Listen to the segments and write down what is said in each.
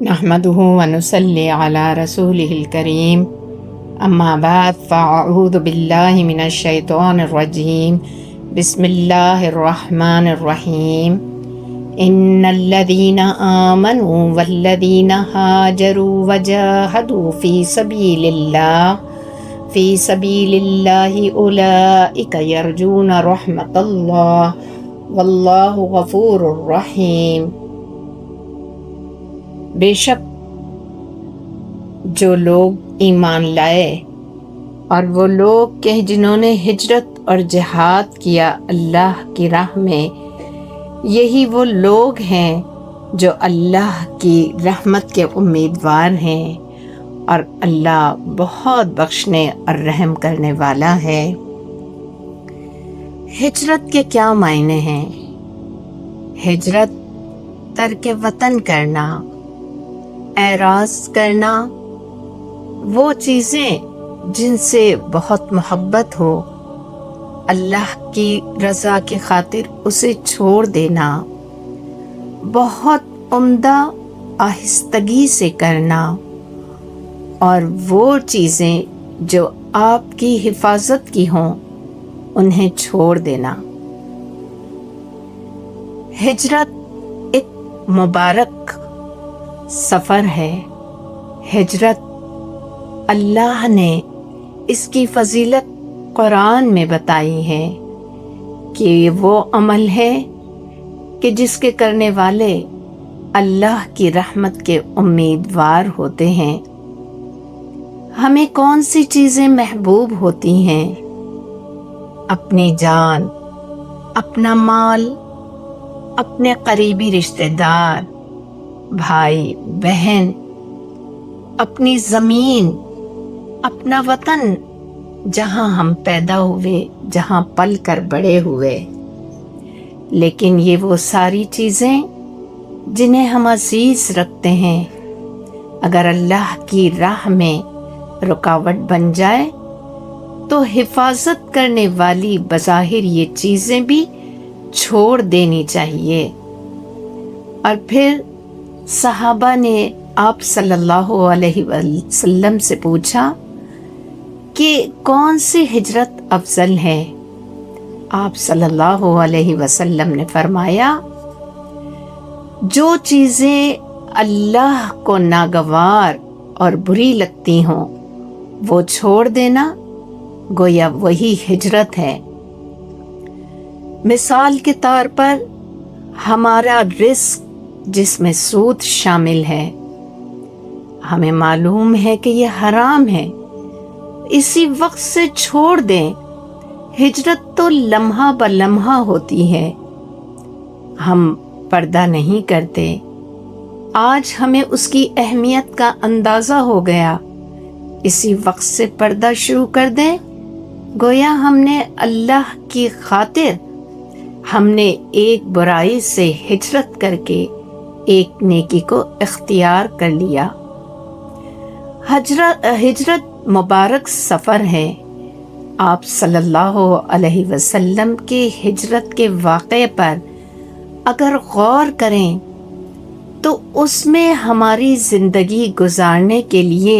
نحمده ونصلي على رسوله الكريم اما بعد فاعوذ بالله من الشيطان الرجيم بسم الله الرحمن الرحيم ان الذين آمنوا والذين هاجروا وجاهدوا في سبيل الله اولئك يرجون رحمة الله والله غفور رحيم۔ بے شک جو لوگ ایمان لائے اور وہ لوگ کہ جنہوں نے ہجرت اور جہاد کیا اللہ کی راہ میں، یہی وہ لوگ ہیں جو اللہ کی رحمت کے امیدوار ہیں، اور اللہ بہت بخشنے اور رحم کرنے والا ہے۔ ہجرت کے کیا معنی ہیں؟ ہجرت ترک وطن کرنا، اعراض کرنا، وہ چیزیں جن سے بہت محبت ہو اللہ کی رضا کی خاطر اسے چھوڑ دینا، بہت عمدہ آہستگی سے کرنا، اور وہ چیزیں جو آپ کی حفاظت کی ہوں انہیں چھوڑ دینا۔ ہجرت ایک مبارک سفر ہے۔ ہجرت اللہ نے اس کی فضیلت قرآن میں بتائی ہے کہ یہ وہ عمل ہے کہ جس کے کرنے والے اللہ کی رحمت کے امیدوار ہوتے ہیں۔ ہمیں کون سی چیزیں محبوب ہوتی ہیں؟ اپنی جان، اپنا مال، اپنے قریبی رشتہ دار، بھائی بہن، اپنی زمین، اپنا وطن جہاں ہم پیدا ہوئے، جہاں پل کر بڑے ہوئے۔ لیکن یہ وہ ساری چیزیں جنہیں ہم عزیز رکھتے ہیں، اگر اللہ کی راہ میں رکاوٹ بن جائے تو حفاظت کرنے والی بظاہر یہ چیزیں بھی چھوڑ دینی چاہیے۔ اور پھر صحابہ نے آپ صلی اللہ علیہ وسلم سے پوچھا کہ کون سی ہجرت افضل ہے؟ آپ صلی اللہ علیہ وسلم نے فرمایا، جو چیزیں اللہ کو ناگوار اور بری لگتی ہوں وہ چھوڑ دینا گویا وہی ہجرت ہے۔ مثال کے طور پر ہمارا رزق جس میں سود شامل ہے، ہمیں معلوم ہے کہ یہ حرام ہے، اسی وقت سے چھوڑ دیں۔ ہجرت تو لمحہ بلمحہ ہوتی ہے، ہم پردہ نہیں کرتے۔ آج ہمیں اس کی اہمیت کا اندازہ ہو گیا، اسی وقت سے پردہ شروع کر دیں، گویا ہم نے اللہ کی خاطر ہم نے ایک برائی سے ہجرت کر کے ایک نیکی کو اختیار کر لیا۔ ہجرت مبارک سفر ہے۔ آپ صلی اللہ علیہ وسلم کے ہجرت کے واقعے پر اگر غور کریں تو اس میں ہماری زندگی گزارنے کے لیے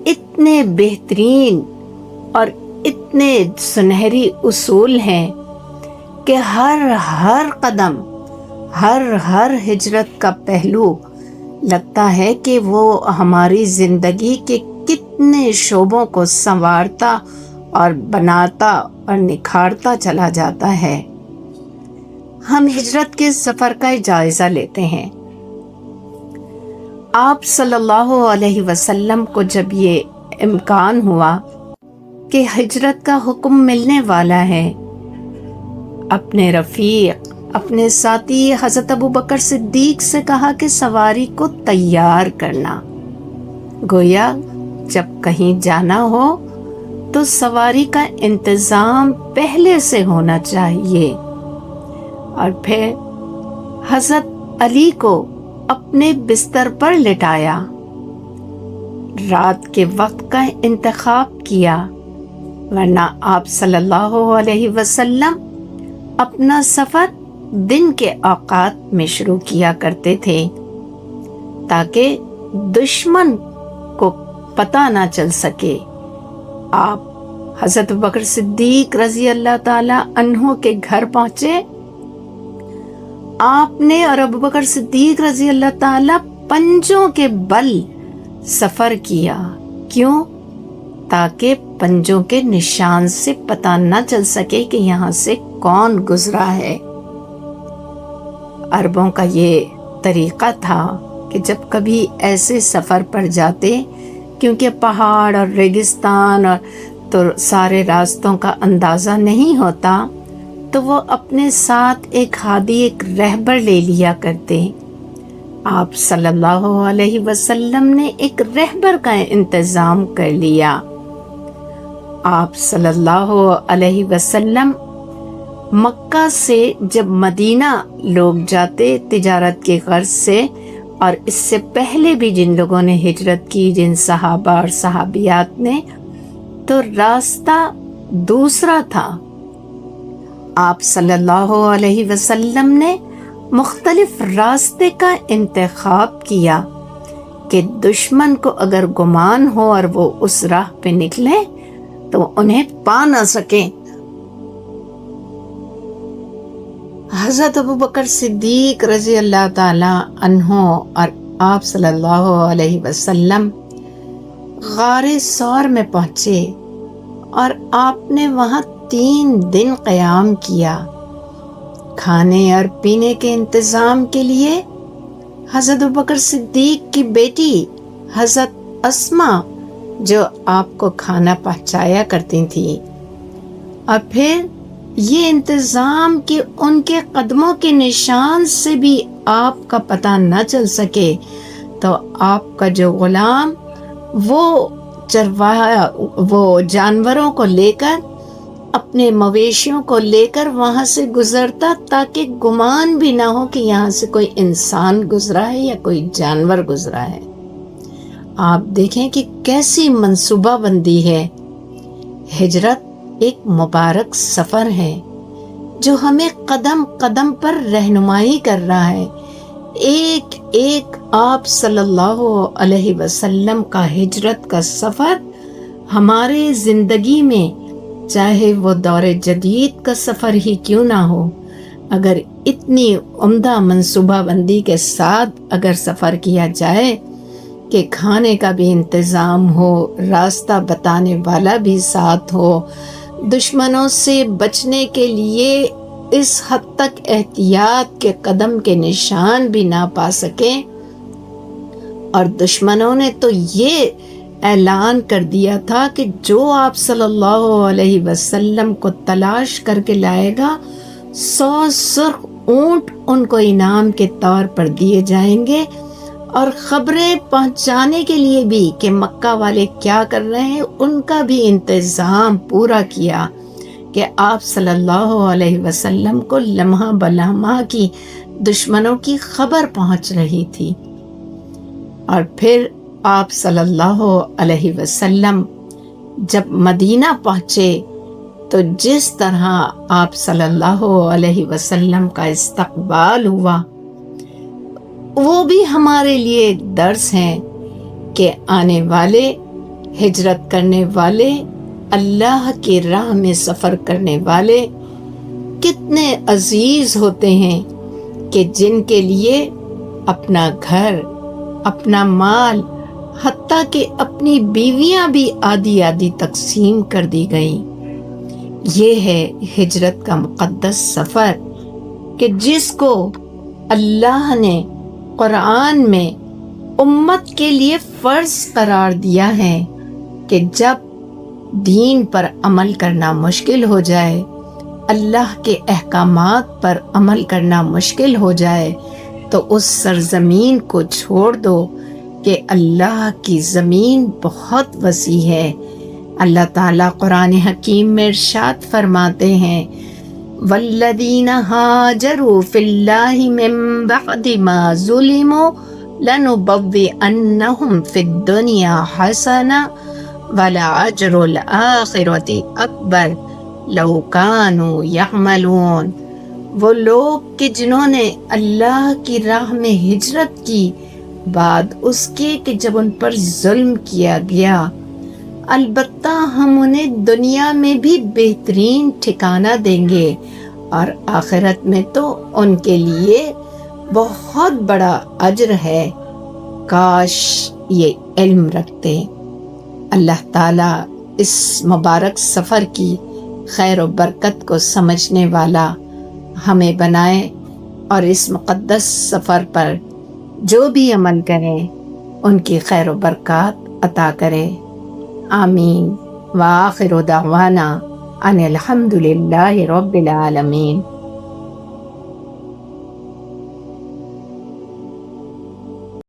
اتنے بہترین اور اتنے سنہری اصول ہیں کہ ہر قدم، ہر ہجرت کا پہلو لگتا ہے کہ وہ ہماری زندگی کے کتنے شعبوں کو سنوارتا اور بناتا اور نکھارتا چلا جاتا ہے۔ ہم ہجرت کے سفر کا جائزہ لیتے ہیں۔ آپ صلی اللہ علیہ وسلم کو جب یہ امکان ہوا کہ ہجرت کا حکم ملنے والا ہے، اپنے رفیق، اپنے ساتھی حضرت ابوبکر صدیق سے کہا کہ سواری کو تیار کرنا۔ گویا جب کہیں جانا ہو تو سواری کا انتظام پہلے سے ہونا چاہیے۔ اور پھر حضرت علی کو اپنے بستر پر لٹایا، رات کے وقت کا انتخاب کیا، ورنہ آپ صلی اللہ علیہ وسلم اپنا سفر دن کے اوقات میں شروع کیا کرتے تھے۔ تاکہ دشمن کو پتہ نہ چل سکے۔ آپ حضرت ابوبکر صدیق رضی اللہ تعالی عنہ کے گھر پہنچے۔ آپ نے اور ابوبکر صدیق رضی اللہ تعالی پنجوں کے بل سفر کیا۔ کیوں؟ تاکہ پنجوں کے نشان سے پتہ نہ چل سکے کہ یہاں سے کون گزرا ہے۔ عربوں کا یہ طریقہ تھا کہ جب کبھی ایسے سفر پر جاتے، کیونکہ پہاڑ اور ریگستان اور تو سارے راستوں کا اندازہ نہیں ہوتا، تو وہ اپنے ساتھ ایک ہادی، ایک رہبر لے لیا کرتے۔ آپ صلی اللہ علیہ وسلم نے ایک رہبر کا انتظام کر لیا۔ آپ صلی اللہ علیہ وسلم مکہ سے جب مدینہ لوگ جاتے تجارت کے غرض سے، اور اس سے پہلے بھی جن لوگوں نے ہجرت کی، جن صحابہ اور صحابیات نے، تو راستہ دوسرا تھا۔ آپ صلی اللہ علیہ وسلم نے مختلف راستے کا انتخاب کیا کہ دشمن کو اگر گمان ہو اور وہ اس راہ پہ نکلے تو انہیں پا نہ سکیں۔ حضرت ابوبکر صدیق رضی اللہ تعالی عنہ اور آپ صلی اللہ علیہ وسلم غار ثور میں پہنچے اور آپ نے وہاں 3 دن قیام کیا۔ کھانے اور پینے کے انتظام کے لیے حضرت ابوبکر صدیق کی بیٹی حضرت اسما جو آپ کو کھانا پہنچایا کرتی تھی، اور پھر یہ انتظام کہ ان کے قدموں کے نشان سے بھی آپ کا پتہ نہ چل سکے، تو آپ کا جو غلام وہ جانوروں کو لے کر، اپنے مویشیوں کو لے کر وہاں سے گزرتا، تاکہ گمان بھی نہ ہو کہ یہاں سے کوئی انسان گزرا ہے یا کوئی جانور گزرا ہے۔ آپ دیکھیں کہ کیسی منصوبہ بندی ہے۔ ہجرت ایک مبارک سفر ہے جو ہمیں قدم قدم پر رہنمائی کر رہا ہے۔ ایک ایک آپ صلی اللہ علیہ وسلم کا ہجرت کا سفر ہمارے زندگی میں، چاہے وہ دور جدید کا سفر ہی کیوں نہ ہو، اگر اتنی عمدہ منصوبہ بندی کے ساتھ اگر سفر کیا جائے کہ کھانے کا بھی انتظام ہو، راستہ بتانے والا بھی ساتھ ہو، دشمنوں سے بچنے کے لیے اس حد تک احتیاط کے قدم کے نشان بھی نہ پا سکیں، اور دشمنوں نے تو یہ اعلان کر دیا تھا کہ جو آپ صلی اللہ علیہ وسلم کو تلاش کر کے لائے گا، 100 سرخ اونٹ ان کو انعام کے طور پر دیے جائیں گے، اور خبریں پہنچانے کے لیے بھی کہ مکہ والے کیا کر رہے ہیں، ان کا بھی انتظام پورا کیا کہ آپ صلی اللہ علیہ وسلم کو لمحہ بلمحہ کی دشمنوں کی خبر پہنچ رہی تھی۔ اور پھر آپ صلی اللہ علیہ وسلم جب مدینہ پہنچے تو جس طرح آپ صلی اللہ علیہ وسلم کا استقبال ہوا، وہ بھی ہمارے لیے درس ہیں کہ آنے والے، ہجرت کرنے والے، اللہ کی راہ میں سفر کرنے والے کتنے عزیز ہوتے ہیں، کہ جن کے لیے اپنا گھر، اپنا مال، حتیٰ کہ اپنی بیویاں بھی آدھی آدھی تقسیم کر دی گئیں۔ یہ ہے ہجرت کا مقدس سفر، کہ جس کو اللہ نے قرآن میں امت کے لیے فرض قرار دیا ہے کہ جب دین پر عمل کرنا مشکل ہو جائے، اللہ کے احکامات پر عمل کرنا مشکل ہو جائے، تو اس سرزمین کو چھوڑ دو کہ اللہ کی زمین بہت وسیع ہے۔ اللہ تعالیٰ قرآن حکیم میں ارشاد فرماتے ہیں، والذین ہاجروا فی اللہ من بعد ما ظلموا لنبوئنہم فی الدنیا حسنہ ولأجر الآخرۃ اکبر لو کانوا یعملون۔ وہ لوگ کہ جنہوں نے اللہ کی راہ میں ہجرت کی بعد اس کے کہ جب ان پر ظلم کیا گیا، البتہ ہم انہیں دنیا میں بھی بہترین ٹھکانہ دیں گے اور آخرت میں تو ان کے لیے بہت بڑا اجر ہے۔ کاش یہ علم رکھتے۔ اللہ تعالیٰ اس مبارک سفر کی خیر و برکت کو سمجھنے والا ہمیں بنائے اور اس مقدس سفر پر جو بھی عمل کریں ان کی خیر و برکات عطا کرے۔ آمین۔ وآخر دعوانا ان الحمد للہ رب العالمین۔